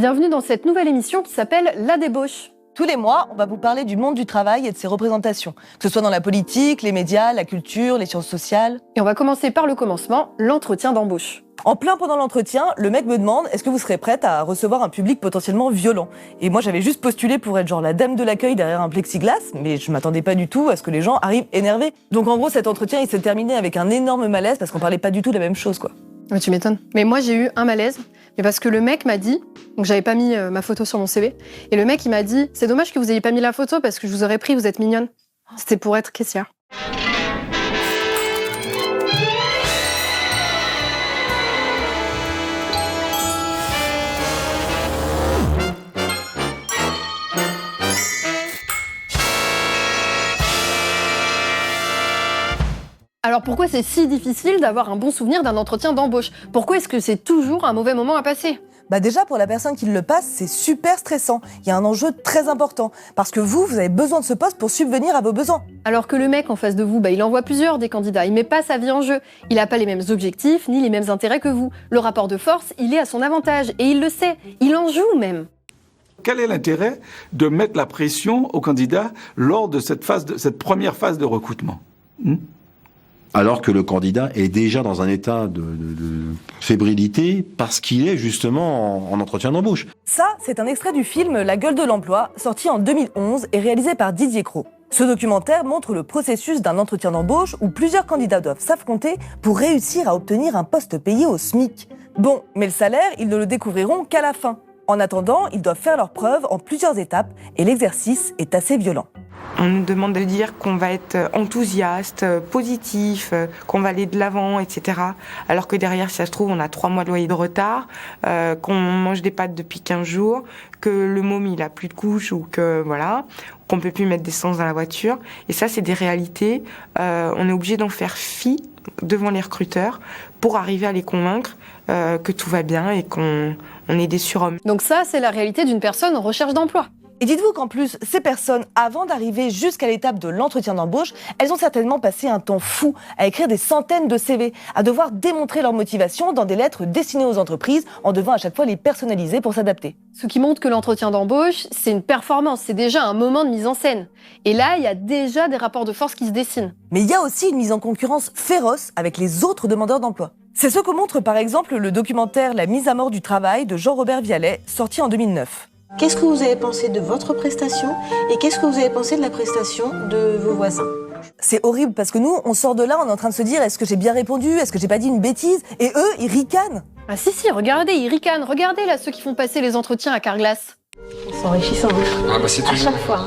Bienvenue dans cette nouvelle émission qui s'appelle La Débauche. Tous les mois, on va vous parler du monde du travail et de ses représentations, que ce soit dans la politique, les médias, la culture, les sciences sociales. Et on va commencer par le commencement, l'entretien d'embauche. En plein pendant l'entretien, le mec me demande « Est-ce que vous serez prête à recevoir un public potentiellement violent ?» Et moi, j'avais juste postulé pour être genre la dame de l'accueil derrière un plexiglas, mais je m'attendais pas du tout à ce que les gens arrivent énervés. Donc en gros, cet entretien, il s'est terminé avec un énorme malaise parce qu'on parlait pas du tout de la même chose, quoi. Ouais, tu m'étonnes. Mais moi, j'ai eu un malaise, mais parce que le mec m'a dit, donc j'avais pas mis ma photo sur mon CV, et le mec, il m'a dit « C'est dommage que vous ayez pas mis la photo parce que je vous aurais pris, vous êtes mignonne. » C'était pour être caissière. Alors pourquoi c'est si difficile d'avoir un bon souvenir d'un entretien d'embauche? Pourquoi est-ce que c'est toujours un mauvais moment à passer? Déjà, pour la personne qui le passe, c'est super stressant. Il y a un enjeu très important. Parce que vous avez besoin de ce poste pour subvenir à vos besoins. Alors que le mec en face de vous, il envoie plusieurs des candidats. Il met pas sa vie en jeu. Il n'a pas les mêmes objectifs, ni les mêmes intérêts que vous. Le rapport de force, il est à son avantage. Et il le sait. Il en joue même. Quel est l'intérêt de mettre la pression aux candidats lors de cette première phase de recrutement ? Alors que le candidat est déjà dans un état de fébrilité parce qu'il est justement en entretien d'embauche. Ça, c'est un extrait du film La gueule de l'emploi, sorti en 2011 et réalisé par Didier Cros. Ce documentaire montre le processus d'un entretien d'embauche où plusieurs candidats doivent s'affronter pour réussir à obtenir un poste payé au SMIC. Bon, mais le salaire, ils ne le découvriront qu'à la fin. En attendant, ils doivent faire leurs preuves en plusieurs étapes et l'exercice est assez violent. On nous demande de dire qu'on va être enthousiaste, positif, qu'on va aller de l'avant, etc. Alors que derrière, si ça se trouve, on a 3 mois de loyer de retard, qu'on mange des pâtes depuis 15 jours, que le môme, il a plus de couches ou que, voilà, qu'on peut plus mettre d'essence dans la voiture. Et ça, c'est des réalités. On est obligé d'en faire fi devant les recruteurs pour arriver à les convaincre que tout va bien et qu'on est des surhommes. Donc ça, c'est la réalité d'une personne en recherche d'emploi. Et dites-vous qu'en plus, ces personnes, avant d'arriver jusqu'à l'étape de l'entretien d'embauche, elles ont certainement passé un temps fou à écrire des centaines de CV, à devoir démontrer leur motivation dans des lettres destinées aux entreprises, en devant à chaque fois les personnaliser pour s'adapter. Ce qui montre que l'entretien d'embauche, c'est une performance, c'est déjà un moment de mise en scène. Et là, il y a déjà des rapports de force qui se dessinent. Mais il y a aussi une mise en concurrence féroce avec les autres demandeurs d'emploi. C'est ce que montre par exemple le documentaire La mise à mort du travail de Jean-Robert Vialet, sorti en 2009. Qu'est-ce que vous avez pensé de votre prestation et qu'est-ce que vous avez pensé de la prestation de vos voisins? C'est horrible parce que nous, on sort de là, on est en train de se dire est-ce que j'ai bien répondu, est-ce que j'ai pas dit une bêtise? Et eux, ils ricanent. Ah si, regardez, ils ricanent. Regardez là ceux qui font passer les entretiens à Carglass. C'est enrichissant. C'est À chaque fois.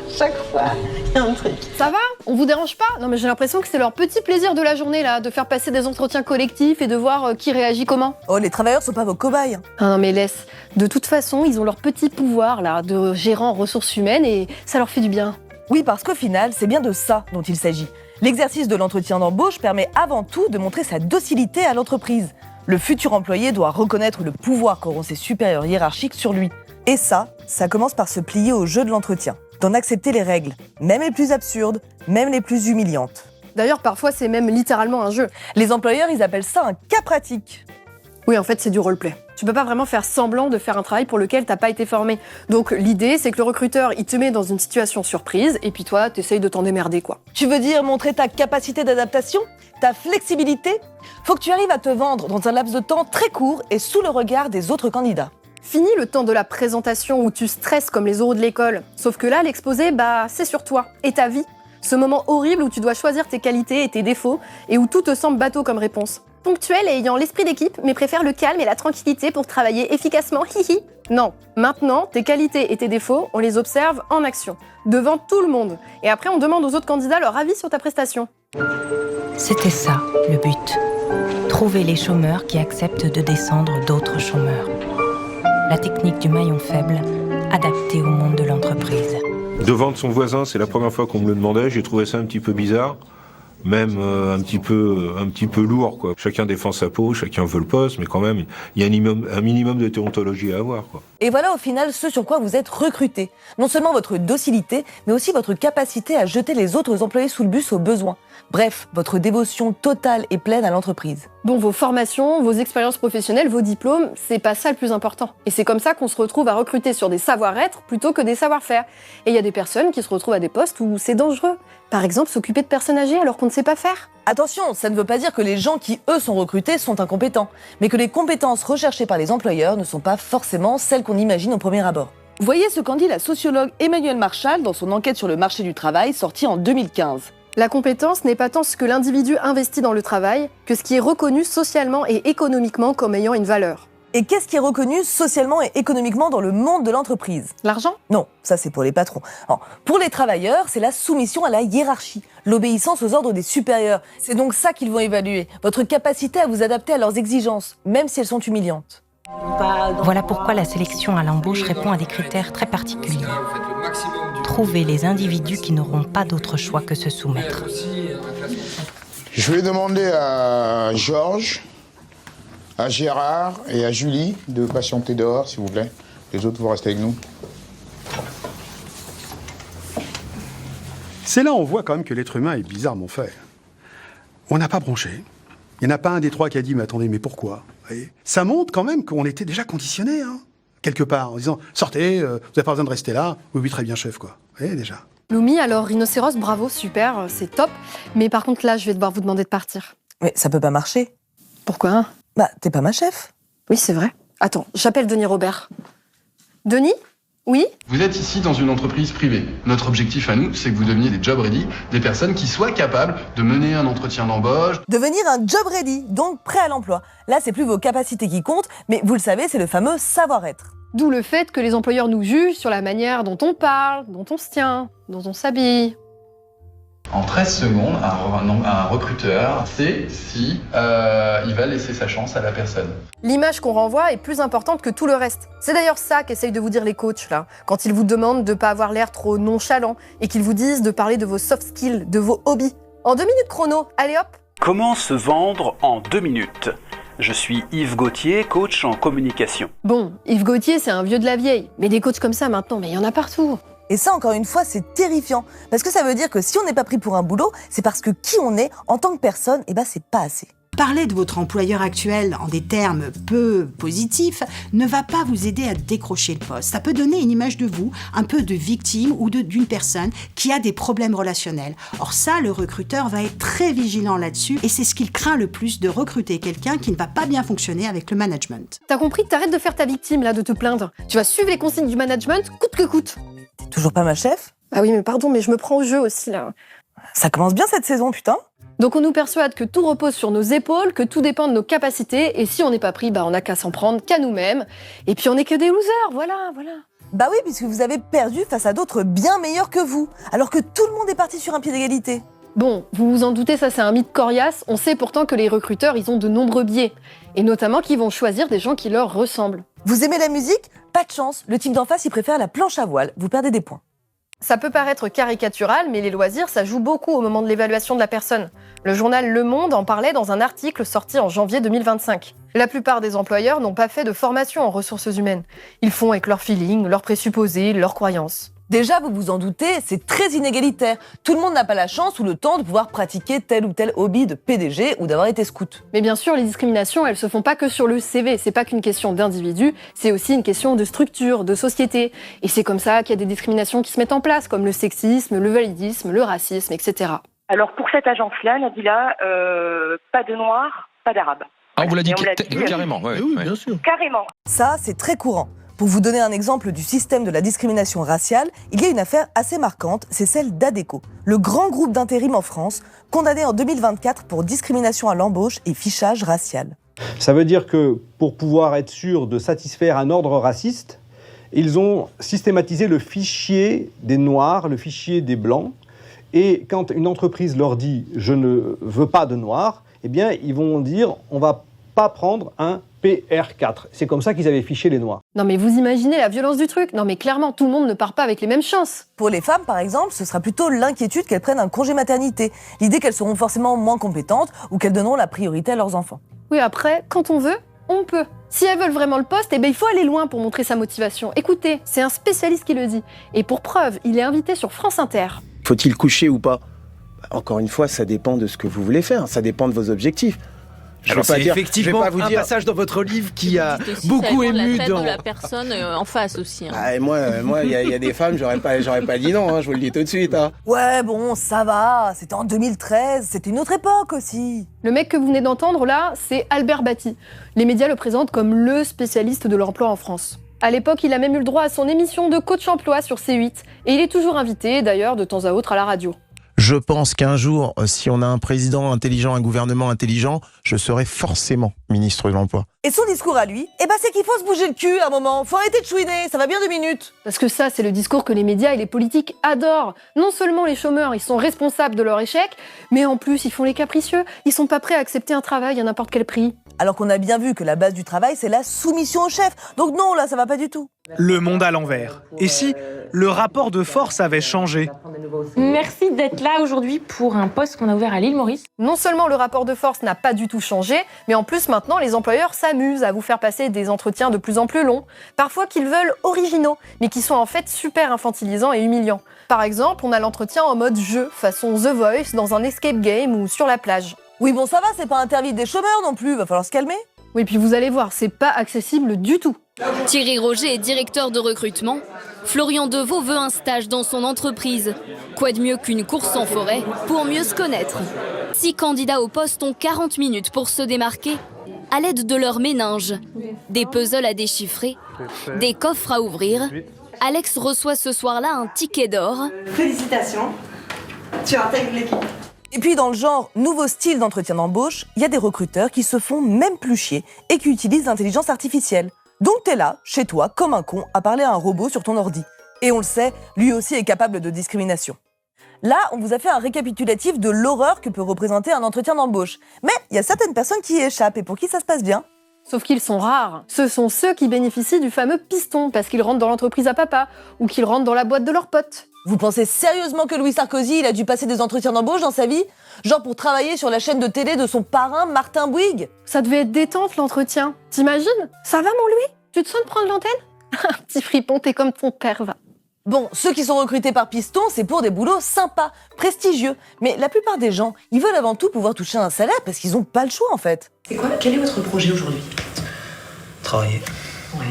Chaque fois, il y a un truc. Ça va? On vous dérange pas? Non mais j'ai l'impression que c'est leur petit plaisir de la journée là, de faire passer des entretiens collectifs et de voir qui réagit comment. Oh, les travailleurs sont pas vos cobayes. Ah non mais laisse. De toute façon, ils ont leur petit pouvoir là de gérant en ressources humaines et ça leur fait du bien. Oui, parce qu'au final, c'est bien de ça dont il s'agit. L'exercice de l'entretien d'embauche permet avant tout de montrer sa docilité à l'entreprise. Le futur employé doit reconnaître le pouvoir qu'auront ses supérieurs hiérarchiques sur lui. Et ça commence par se plier au jeu de l'entretien, d'en accepter les règles, même les plus absurdes, même les plus humiliantes. D'ailleurs, parfois, c'est même littéralement un jeu. Les employeurs, ils appellent ça un cas pratique. Oui, en fait, c'est du roleplay. Tu peux pas vraiment faire semblant de faire un travail pour lequel t'as pas été formé. Donc l'idée, c'est que le recruteur, il te met dans une situation surprise, et puis toi, t'essayes de t'en démerder, quoi. Tu veux dire montrer ta capacité d'adaptation, ta flexibilité? Faut que tu arrives à te vendre dans un laps de temps très court et sous le regard des autres candidats. Fini le temps de la présentation où tu stresses comme les oraux de l'école. Sauf que là, l'exposé, c'est sur toi et ta vie. Ce moment horrible où tu dois choisir tes qualités et tes défauts et où tout te semble bateau comme réponse. Ponctuel et ayant l'esprit d'équipe, mais préfère le calme et la tranquillité pour travailler efficacement. Hihi. Non, maintenant, tes qualités et tes défauts, on les observe en action, devant tout le monde. Et après, on demande aux autres candidats leur avis sur ta prestation. C'était ça, le but. Trouver les chômeurs qui acceptent de descendre d'autres chômeurs. La technique du maillon faible, adaptée au monde de l'entreprise. De vendre son voisin, c'est la première fois qu'on me le demandait, j'ai trouvé ça un petit peu bizarre. même un petit peu lourd, quoi. Chacun défend sa peau, chacun veut le poste, mais quand même, il y a un minimum de déontologie à avoir, quoi. Et voilà au final ce sur quoi vous êtes recruté. Non seulement votre docilité, mais aussi votre capacité à jeter les autres employés sous le bus au besoin. Bref, votre dévotion totale et pleine à l'entreprise. Bon, vos formations, vos expériences professionnelles, vos diplômes, c'est pas ça le plus important. Et c'est comme ça qu'on se retrouve à recruter sur des savoir-être plutôt que des savoir-faire. Et il y a des personnes qui se retrouvent à des postes où c'est dangereux. Par exemple, s'occuper de personnes âgées alors qu'on ne sait pas faire. Attention, ça ne veut pas dire que les gens qui, eux, sont recrutés sont incompétents, mais que les compétences recherchées par les employeurs ne sont pas forcément celles qu'on imagine au premier abord. Voyez ce qu'en dit la sociologue Emmanuelle Marchal dans son enquête sur le marché du travail sortie en 2015. La compétence n'est pas tant ce que l'individu investit dans le travail que ce qui est reconnu socialement et économiquement comme ayant une valeur. Et qu'est-ce qui est reconnu socialement et économiquement dans le monde de l'entreprise ? L'argent ? Non, ça c'est pour les patrons. Alors, pour les travailleurs, c'est la soumission à la hiérarchie, l'obéissance aux ordres des supérieurs. C'est donc ça qu'ils vont évaluer, votre capacité à vous adapter à leurs exigences, même si elles sont humiliantes. Voilà pourquoi la sélection à l'embauche répond à des critères très particuliers. Trouver les individus qui n'auront pas d'autre choix que se soumettre. Je vais demander à Georges, à Gérard et à Julie de patienter dehors, s'il vous plaît. Les autres, vous restez avec nous. C'est là on voit quand même que l'être humain est bizarrement fait. On n'a pas bronché. Il n'y en a pas un des trois qui a dit « Mais attendez, mais pourquoi ?» Ça montre quand même qu'on était déjà conditionné, hein, quelque part, en disant « Sortez, vous n'avez pas besoin de rester là. » Oui, très bien, chef, quoi. Vous voyez, déjà. Loumi, alors rhinocéros, bravo, super, c'est top. Mais par contre, là, je vais devoir vous demander de partir. Mais ça peut pas marcher. Pourquoi ? Bah, t'es pas ma chef. Oui, c'est vrai. Attends, j'appelle Denis Robert. Denis ? Oui ? Vous êtes ici dans une entreprise privée. Notre objectif à nous, c'est que vous deveniez des job ready, des personnes qui soient capables de mener un entretien d'embauche. Devenir un job ready, donc prêt à l'emploi. Là, c'est plus vos capacités qui comptent, mais vous le savez, c'est le fameux savoir-être. D'où le fait que les employeurs nous jugent sur la manière dont on parle, dont on se tient, dont on s'habille. En 13 secondes, un recruteur sait si il va laisser sa chance à la personne. L'image qu'on renvoie est plus importante que tout le reste. C'est d'ailleurs ça qu'essayent de vous dire les coachs, là, quand ils vous demandent de ne pas avoir l'air trop nonchalant et qu'ils vous disent de parler de vos soft skills, de vos hobbies. En 2 minutes chrono, allez hop ! Comment se vendre en 2 minutes ? Je suis Yves Gauthier, coach en communication. Bon, Yves Gauthier, c'est un vieux de la vieille. Mais des coachs comme ça maintenant, mais il y en a partout. Et ça, encore une fois, c'est terrifiant. Parce que ça veut dire que si on n'est pas pris pour un boulot, c'est parce que qui on est en tant que personne, c'est pas assez. Parler de votre employeur actuel en des termes peu positifs ne va pas vous aider à décrocher le poste. Ça peut donner une image de vous, un peu de victime ou d'une personne qui a des problèmes relationnels. Or ça, le recruteur va être très vigilant là-dessus et c'est ce qu'il craint le plus, de recruter quelqu'un qui ne va pas bien fonctionner avec le management. T'as compris ? T'arrêtes de faire ta victime, là, de te plaindre. Tu vas suivre les consignes du management, coûte que coûte. T'es toujours pas ma chef ? Ah oui, mais pardon, mais je me prends au jeu aussi, là. Ça commence bien cette saison, putain. Donc on nous persuade que tout repose sur nos épaules, que tout dépend de nos capacités, et si on n'est pas pris, on n'a qu'à s'en prendre qu'à nous-mêmes. Et puis on n'est que des losers, voilà. Bah oui, puisque vous avez perdu face à d'autres bien meilleurs que vous, alors que tout le monde est parti sur un pied d'égalité. Bon, vous vous en doutez, ça c'est un mythe coriace, on sait pourtant que les recruteurs, ils ont de nombreux biais, et notamment qu'ils vont choisir des gens qui leur ressemblent. Vous aimez la musique ? Pas de chance, le type d'en face, il préfère la planche à voile, vous perdez des points. Ça peut paraître caricatural, mais les loisirs, ça joue beaucoup au moment de l'évaluation de la personne. Le journal Le Monde en parlait dans un article sorti en janvier 2025. La plupart des employeurs n'ont pas fait de formation en ressources humaines. Ils font avec leur feeling, leurs présupposés, leurs croyances. Déjà, vous vous en doutez, c'est très inégalitaire. Tout le monde n'a pas la chance ou le temps de pouvoir pratiquer tel ou tel hobby de PDG ou d'avoir été scout. Mais bien sûr, les discriminations, elles se font pas que sur le CV. C'est pas qu'une question d'individu, c'est aussi une question de structure, de société. Et c'est comme ça qu'il y a des discriminations qui se mettent en place, comme le sexisme, le validisme, le racisme, etc. Alors pour cette agence-là, Nabila, pas de noir, pas d'arabe. Ah, on vous l'a dit carrément, oui, bien sûr. Carrément. Ça, c'est très courant. Pour vous donner un exemple du système de la discrimination raciale, il y a une affaire assez marquante, c'est celle d'Adecco, le grand groupe d'intérim en France, condamné en 2024 pour discrimination à l'embauche et fichage racial. Ça veut dire que pour pouvoir être sûr de satisfaire un ordre raciste, ils ont systématisé le fichier des Noirs, le fichier des Blancs, et quand une entreprise leur dit « je ne veux pas de Noirs », ils vont dire « on va pas prendre un PR4. C'est comme ça qu'ils avaient fiché les Noirs. Non mais vous imaginez la violence du truc? Non mais clairement, tout le monde ne part pas avec les mêmes chances. Pour les femmes, par exemple, ce sera plutôt l'inquiétude qu'elles prennent un congé maternité, l'idée qu'elles seront forcément moins compétentes ou qu'elles donneront la priorité à leurs enfants. Oui, après, quand on veut, on peut. Si elles veulent vraiment le poste, il faut aller loin pour montrer sa motivation. Écoutez, c'est un spécialiste qui le dit. Et pour preuve, il est invité sur France Inter. Faut-il coucher ou pas? Encore une fois, ça dépend de ce que vous voulez faire, ça dépend de vos objectifs. Alors c'est effectivement un passage dans votre livre qui a beaucoup ému dans la personne en face aussi. Hein. Ah, et moi, il y a des femmes, j'aurais pas dit non, hein, je vous le dis tout de suite. Hein. Ouais, bon, ça va. C'était en 2013, c'était une autre époque aussi. Le mec que vous venez d'entendre là, c'est Albert Batty. Les médias le présentent comme le spécialiste de l'emploi en France. À l'époque, il a même eu le droit à son émission de coach emploi sur C8, et il est toujours invité, d'ailleurs, de temps à autre à la radio. Je pense qu'un jour, si on a un président intelligent, un gouvernement intelligent, je serai forcément ministre de l'Emploi. Et son discours à lui, c'est qu'il faut se bouger le cul à un moment. Faut arrêter de chouiner, ça va bien 2 minutes. Parce que ça, c'est le discours que les médias et les politiques adorent. Non seulement les chômeurs, ils sont responsables de leur échec, mais en plus, ils font les capricieux. Ils sont pas prêts à accepter un travail à n'importe quel prix. Alors qu'on a bien vu que la base du travail, c'est la soumission au chef. Donc non, là, ça va pas du tout. Le monde à l'envers. Et si le rapport de force avait changé? Merci d'être là aujourd'hui pour un poste qu'on a ouvert à l'île Maurice. Non seulement le rapport de force n'a pas du tout changé, mais en plus maintenant les employeurs s'amusent à vous faire passer des entretiens de plus en plus longs, parfois qu'ils veulent originaux, mais qui sont en fait super infantilisants et humiliants. Par exemple, on a l'entretien en mode jeu, façon The Voice, dans un escape game ou sur la plage. Oui bon ça va, c'est pas interdit des chômeurs non plus, va falloir se calmer. Oui puis vous allez voir, c'est pas accessible du tout. Thierry Roger est directeur de recrutement. Florian Deveau veut un stage dans son entreprise. Quoi de mieux qu'une course en forêt pour mieux se connaître? 6 candidats au poste ont 40 minutes pour se démarquer à l'aide de leurs méninges. Des puzzles à déchiffrer, des coffres à ouvrir. Alex reçoit ce soir-là un ticket d'or. Félicitations, tu intègres l'équipe. Et puis dans le genre nouveau style d'entretien d'embauche, il y a des recruteurs qui se font même plus chier et qui utilisent l'intelligence artificielle. Donc t'es là, chez toi, comme un con, à parler à un robot sur ton ordi. Et on le sait, lui aussi est capable de discrimination. Là, on vous a fait un récapitulatif de l'horreur que peut représenter un entretien d'embauche. Mais il y a certaines personnes qui y échappent et pour qui ça se passe bien. Sauf qu'ils sont rares. Ce sont ceux qui bénéficient du fameux piston, parce qu'ils rentrent dans l'entreprise à papa, ou qu'ils rentrent dans la boîte de leurs potes. Vous pensez sérieusement que Louis Sarkozy, il a dû passer des entretiens d'embauche dans sa vie? Genre pour travailler sur la chaîne de télé de son parrain, Martin Bouygues? Ça devait être détente, l'entretien. T'imagines? Ça va, mon Louis? Tu te sens de prendre l'antenne? Un petit fripon, t'es comme ton père, va. Bon, ceux qui sont recrutés par piston, c'est pour des boulots sympas, prestigieux. Mais la plupart des gens, ils veulent avant tout pouvoir toucher un salaire parce qu'ils n'ont pas le choix, en fait. Quel est votre projet aujourd'hui? Travailler. Ouais.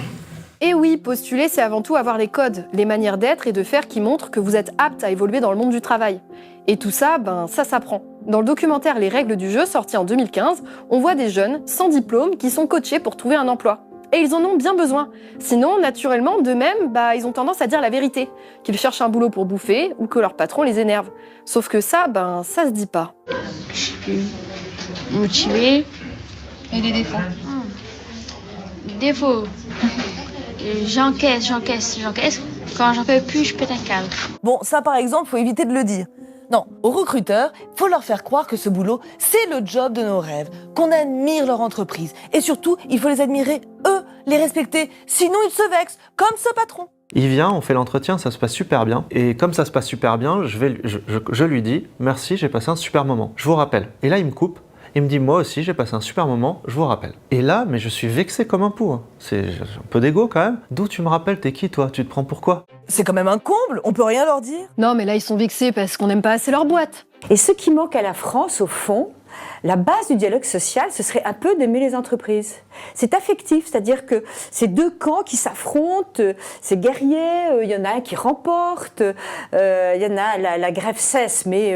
Et oui, postuler, c'est avant tout avoir les codes, les manières d'être et de faire qui montrent que vous êtes apte à évoluer dans le monde du travail. Et tout ça, ça s'apprend. Dans le documentaire Les règles du jeu, sorti en 2015, on voit des jeunes sans diplôme qui sont coachés pour trouver un emploi. Et ils en ont bien besoin. Sinon, naturellement, d'eux-mêmes, ils ont tendance à dire la vérité, qu'ils cherchent un boulot pour bouffer ou que leur patron les énerve. Sauf que ça, ça se dit pas. Je suis motivée. Et des défauts? Défauts. J'encaisse. Quand j'en peux plus, je pète un câble. Bon, ça par exemple, faut éviter de le dire. Non, aux recruteurs, faut leur faire croire que ce boulot, c'est le job de nos rêves, qu'on admire leur entreprise. Et surtout, il faut les admirer, eux, les respecter, sinon ils se vexent, comme ce patron. Il vient, on fait l'entretien, ça se passe super bien. Et comme ça se passe super bien, je lui dis « Merci, j'ai passé un super moment, je vous rappelle ». Et là, il me coupe. Il me dit, moi aussi, j'ai passé un super moment, je vous rappelle. Et là, mais je suis vexé comme un pou. Hein. C'est un peu d'égo quand même. D'où tu me rappelles, t'es qui toi? Tu te prends pour quoi? C'est quand même un comble, on peut rien leur dire. Non, mais là, ils sont vexés parce qu'on n'aime pas assez leur boîte. Et ce qui manque à la France, au fond, la base du dialogue social, ce serait un peu d'aimer les entreprises. C'est affectif, c'est-à-dire que c'est deux camps qui s'affrontent, c'est guerrier, il y en a un qui remporte, il y en a, la grève cesse, mais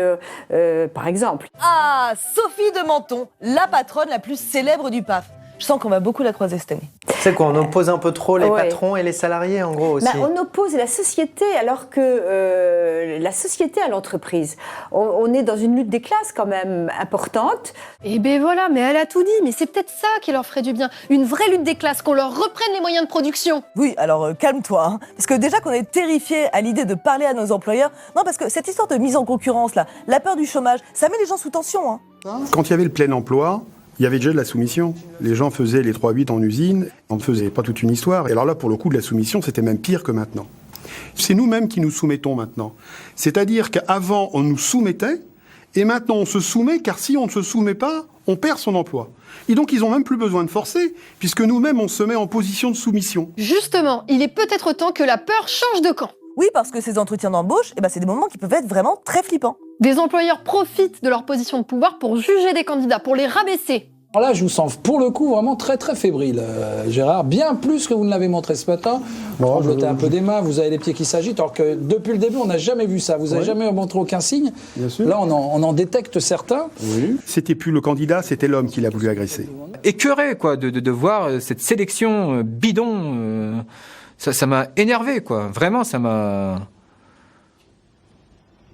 par exemple. Ah, Sophie de Menton, la patronne la plus célèbre du PAF. Je sens qu'on va beaucoup la croiser cette année. C'est quoi, on oppose un peu trop les patrons et les salariés en gros aussi? On oppose la société alors que la société à l'entreprise. On est dans une lutte des classes quand même importante. Et voilà, mais elle a tout dit, mais c'est peut-être ça qui leur ferait du bien. Une vraie lutte des classes, qu'on leur reprenne les moyens de production. Oui, alors calme-toi, hein, parce que déjà qu'on est terrifiés à l'idée de parler à nos employeurs, non parce que cette histoire de mise en concurrence là, la peur du chômage, ça met les gens sous tension. Hein. Quand il y avait le plein emploi, Il y avait déjà de la soumission. Les gens faisaient les 3-8 en usine, on ne faisait pas toute une histoire. Et alors là, pour le coup, de la soumission, c'était même pire que maintenant. C'est nous-mêmes qui nous soumettons maintenant. C'est-à-dire qu'avant, on nous soumettait, et maintenant, on se soumet, car si on ne se soumet pas, on perd son emploi. Et donc, ils n'ont même plus besoin de forcer, puisque nous-mêmes, on se met en position de soumission. Justement, il est peut-être temps que la peur change de camp. Oui, parce que ces entretiens d'embauche, c'est des moments qui peuvent être vraiment très flippants. Des employeurs profitent de leur position de pouvoir pour juger des candidats, pour les rabaisser. Alors là, je vous sens pour le coup vraiment très très fébrile, Gérard, bien plus que vous ne l'avez montré ce matin. Vous tremblotez un peu des mains, vous avez les pieds qui s'agitent, alors que depuis le début, on n'a jamais vu ça. Vous n'avez jamais montré aucun signe. Bien sûr. Là, on en détecte certains. Oui. C'était plus le candidat, c'était l'homme qui l'a voulu agresser. Écœuré, quoi, de voir cette sélection bidon. Ça m'a énervé, quoi. Vraiment,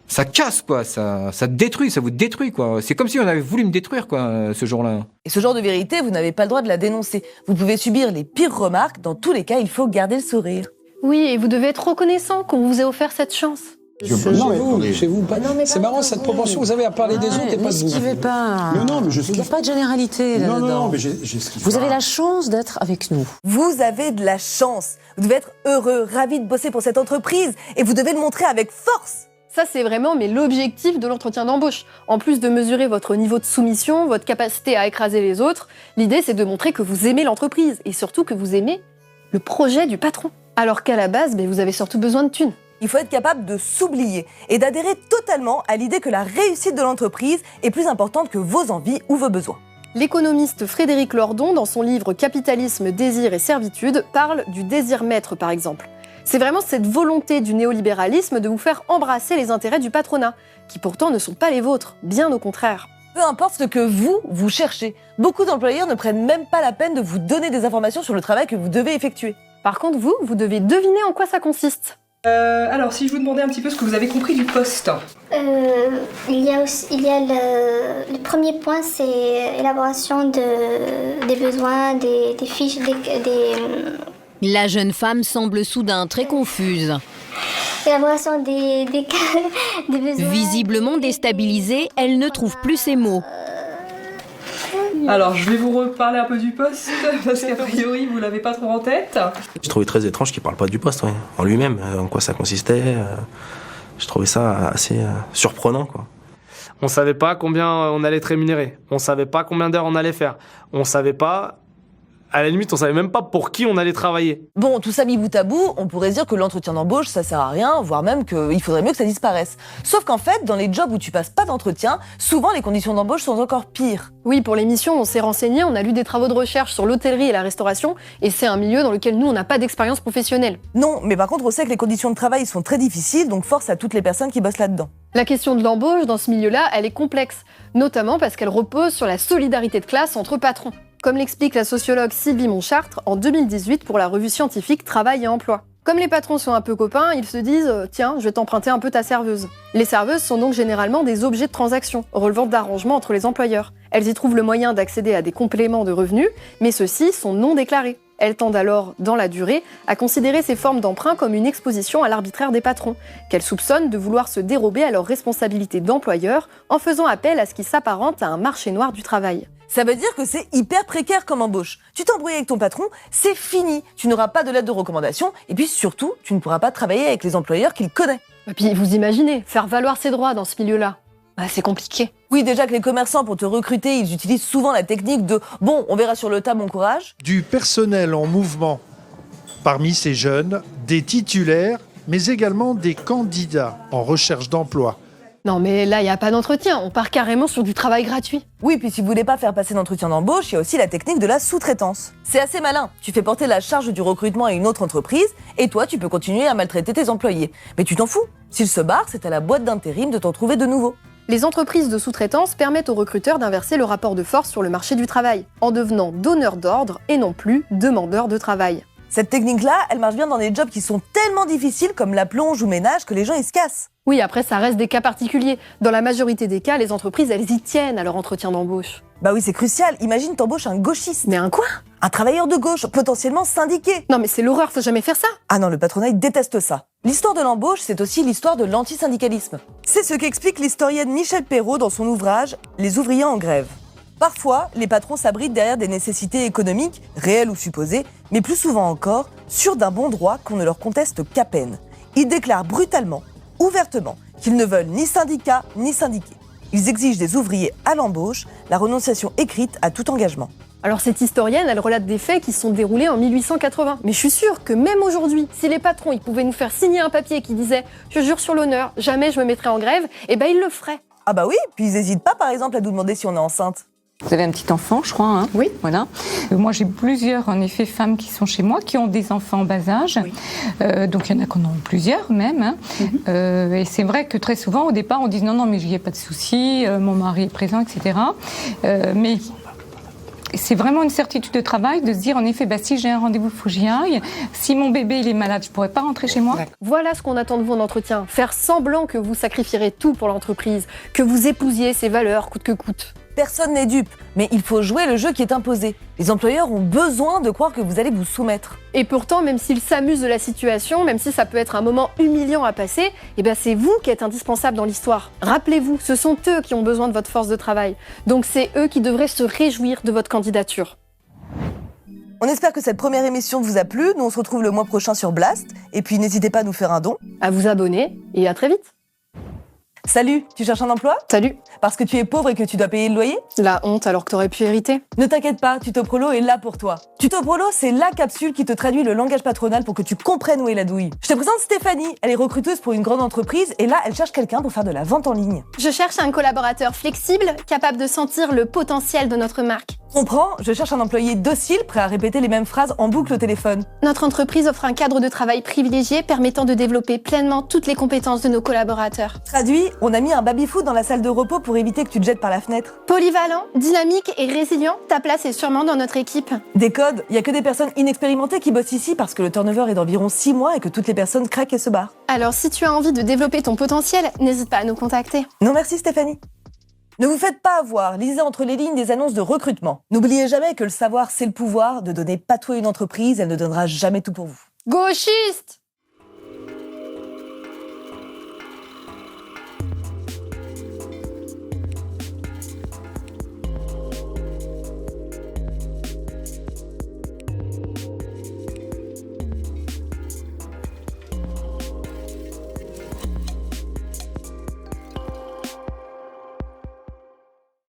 ça casse, quoi, ça détruit, ça vous détruit, quoi. C'est comme si on avait voulu me détruire, quoi, ce jour-là. Et ce genre de vérité, vous n'avez pas le droit de la dénoncer. Vous pouvez subir les pires remarques, dans tous les cas, il faut garder le sourire. Oui, et vous devez être reconnaissant qu'on vous ait offert cette chance. Chez vous, pas. C'est marrant cette proportion, vous avez à parler des autres et pas de vous. N'esquivez pas. Il n'y a pas de généralité là-dedans. Vous avez la chance d'être avec nous. Vous avez de la chance. Vous devez être heureux, ravi de bosser pour cette entreprise, et vous devez le montrer avec force. Ça, c'est vraiment l'objectif de l'entretien d'embauche. En plus de mesurer votre niveau de soumission, votre capacité à écraser les autres, l'idée, c'est de montrer que vous aimez l'entreprise et surtout que vous aimez le projet du patron. Alors qu'à la base, vous avez surtout besoin de thunes. Il faut être capable de s'oublier et d'adhérer totalement à l'idée que la réussite de l'entreprise est plus importante que vos envies ou vos besoins. L'économiste Frédéric Lordon, dans son livre Capitalisme, désir et servitude, parle du désir-maître, par exemple. C'est vraiment cette volonté du néolibéralisme de vous faire embrasser les intérêts du patronat, qui pourtant ne sont pas les vôtres, bien au contraire. Peu importe ce que vous cherchez, beaucoup d'employeurs ne prennent même pas la peine de vous donner des informations sur le travail que vous devez effectuer. Par contre, vous devez deviner en quoi ça consiste. Alors, si je vous demandais un petit peu ce que vous avez compris du poste. Il y a le premier point, c'est élaboration des besoins, des fiches, La jeune femme semble soudain très confuse. Élaboration des besoins. Visiblement déstabilisée, elle ne trouve plus ses mots. Alors, je vais vous reparler un peu du poste, parce qu'a priori, vous l'avez pas trop en tête. J'ai trouvé très étrange qu'il parle pas du poste, en lui-même, en quoi ça consistait. Je trouvais ça assez surprenant, quoi. On savait pas combien on allait être rémunéré. On savait pas combien d'heures on allait faire. On savait pas... À la limite, on savait même pas pour qui on allait travailler. Bon, tout ça mis bout à bout, on pourrait se dire que l'entretien d'embauche, ça sert à rien, voire même qu'il faudrait mieux que ça disparaisse. Sauf qu'en fait, dans les jobs où tu passes pas d'entretien, souvent les conditions d'embauche sont encore pires. Oui, pour l'émission, on s'est renseigné, on a lu des travaux de recherche sur l'hôtellerie et la restauration, et c'est un milieu dans lequel nous, on n'a pas d'expérience professionnelle. Non, mais par contre, on sait que les conditions de travail sont très difficiles, donc force à toutes les personnes qui bossent là-dedans. La question de l'embauche dans ce milieu-là, elle est complexe, notamment parce qu'elle repose sur la solidarité de classe entre patrons. Comme l'explique la sociologue Sylvie Montchartre en 2018 pour la revue scientifique Travail et Emploi. Comme les patrons sont un peu copains, ils se disent « Tiens, je vais t'emprunter un peu ta serveuse ». Les serveuses sont donc généralement des objets de transaction, relevant d'arrangements entre les employeurs. Elles y trouvent le moyen d'accéder à des compléments de revenus, mais ceux-ci sont non déclarés. Elles tendent alors, dans la durée, à considérer ces formes d'emprunt comme une exposition à l'arbitraire des patrons, qu'elles soupçonnent de vouloir se dérober à leurs responsabilités d'employeur en faisant appel à ce qui s'apparente à un marché noir du travail. Ça veut dire que c'est hyper précaire comme embauche. Tu t'embrouilles avec ton patron, c'est fini. Tu n'auras pas de lettre de recommandation, et puis surtout, tu ne pourras pas travailler avec les employeurs qu'il connaît. Et puis vous imaginez, faire valoir ses droits dans ce milieu-là, c'est compliqué. Oui, déjà que les commerçants, pour te recruter, ils utilisent souvent la technique de « bon, on verra sur le tas, bon courage ». Du personnel en mouvement parmi ces jeunes, des titulaires, mais également des candidats en recherche d'emploi. Non mais là, il n'y a pas d'entretien, on part carrément sur du travail gratuit. Oui, puis si vous voulez pas faire passer d'entretien d'embauche, il y a aussi la technique de la sous-traitance. C'est assez malin, tu fais porter la charge du recrutement à une autre entreprise, et toi tu peux continuer à maltraiter tes employés. Mais tu t'en fous, s'ils se barrent, c'est à la boîte d'intérim de t'en trouver de nouveaux. Les entreprises de sous-traitance permettent aux recruteurs d'inverser le rapport de force sur le marché du travail, en devenant donneurs d'ordre et non plus demandeurs de travail. Cette technique-là, elle marche bien dans des jobs qui sont tellement difficiles comme la plonge ou ménage que les gens ils se cassent. Oui, après ça reste des cas particuliers. Dans la majorité des cas, les entreprises, elles y tiennent à leur entretien d'embauche. Bah oui, c'est crucial. Imagine t'embauches un gauchiste. Mais un quoi ? Un travailleur de gauche, potentiellement syndiqué. Non mais c'est l'horreur, faut jamais faire ça. Ah non, le patronat il déteste ça. L'histoire de l'embauche, c'est aussi l'histoire de l'antisyndicalisme. C'est ce qu'explique l'historienne Michèle Perrault dans son ouvrage « Les ouvriers en grève ». Parfois, les patrons s'abritent derrière des nécessités économiques, réelles ou supposées, mais plus souvent encore, sûrs d'un bon droit qu'on ne leur conteste qu'à peine. Ils déclarent brutalement, ouvertement, qu'ils ne veulent ni syndicat ni syndiqués. Ils exigent des ouvriers à l'embauche, la renonciation écrite à tout engagement. Alors cette historienne, elle relate des faits qui se sont déroulés en 1880. Mais je suis sûre que même aujourd'hui, si les patrons ils pouvaient nous faire signer un papier qui disait « Je jure sur l'honneur, jamais je me mettrai en grève », eh ben ils le feraient. Ah bah oui, puis ils n'hésitent pas par exemple à nous demander si on est enceinte. Vous avez un petit enfant, je crois, hein ? Oui. Voilà. Moi, j'ai plusieurs, en effet, femmes qui sont chez moi, qui ont des enfants en bas âge. Oui. Donc, il y en a qui en ont plusieurs, même. Hein. Et c'est vrai que très souvent, au départ, on dit non, mais il n'y a pas de souci, mon mari est présent, etc. Mais c'est vraiment une certitude de travail de se dire, en effet, si j'ai un rendez-vous, il faut que j'y aille. Si mon bébé, il est malade, je ne pourrais pas rentrer chez moi. Voilà ce qu'on attend de vous en entretien. Faire semblant que vous sacrifierez tout pour l'entreprise, que vous épousiez ses valeurs coûte que coûte. Personne n'est dupe, mais il faut jouer le jeu qui est imposé. Les employeurs ont besoin de croire que vous allez vous soumettre. Et pourtant, même s'ils s'amusent de la situation, même si ça peut être un moment humiliant à passer, eh ben c'est vous qui êtes indispensable dans l'histoire. Rappelez-vous, ce sont eux qui ont besoin de votre force de travail. Donc c'est eux qui devraient se réjouir de votre candidature. On espère que cette première émission vous a plu. Nous, on se retrouve le mois prochain sur Blast. Et puis, n'hésitez pas à nous faire un don. À vous abonner et à très vite. Salut, tu cherches un emploi ? Salut. Parce que tu es pauvre et que tu dois payer le loyer ? La honte alors que t'aurais pu hériter. Ne t'inquiète pas, Tuto Prolo est là pour toi. Tuto Prolo, c'est la capsule qui te traduit le langage patronal pour que tu comprennes où est la douille. Je te présente Stéphanie, elle est recruteuse pour une grande entreprise et là, elle cherche quelqu'un pour faire de la vente en ligne. Je cherche un collaborateur flexible, capable de sentir le potentiel de notre marque. Comprends, je cherche un employé docile, prêt à répéter les mêmes phrases en boucle au téléphone. Notre entreprise offre un cadre de travail privilégié permettant de développer pleinement toutes les compétences de nos collaborateurs. Traduit, on a mis un baby-foot dans la salle de repos pour éviter que tu te jettes par la fenêtre. Polyvalent, dynamique et résilient, ta place est sûrement dans notre équipe. Des codes, il n'y a que des personnes inexpérimentées qui bossent ici parce que le turnover est d'environ 6 mois et que toutes les personnes craquent et se barrent. Alors si tu as envie de développer ton potentiel, n'hésite pas à nous contacter. Non merci Stéphanie. Ne vous faites pas avoir, lisez entre les lignes des annonces de recrutement. N'oubliez jamais que le savoir, c'est le pouvoir. De donner pas tout à une entreprise, elle ne donnera jamais tout pour vous. Gauchiste!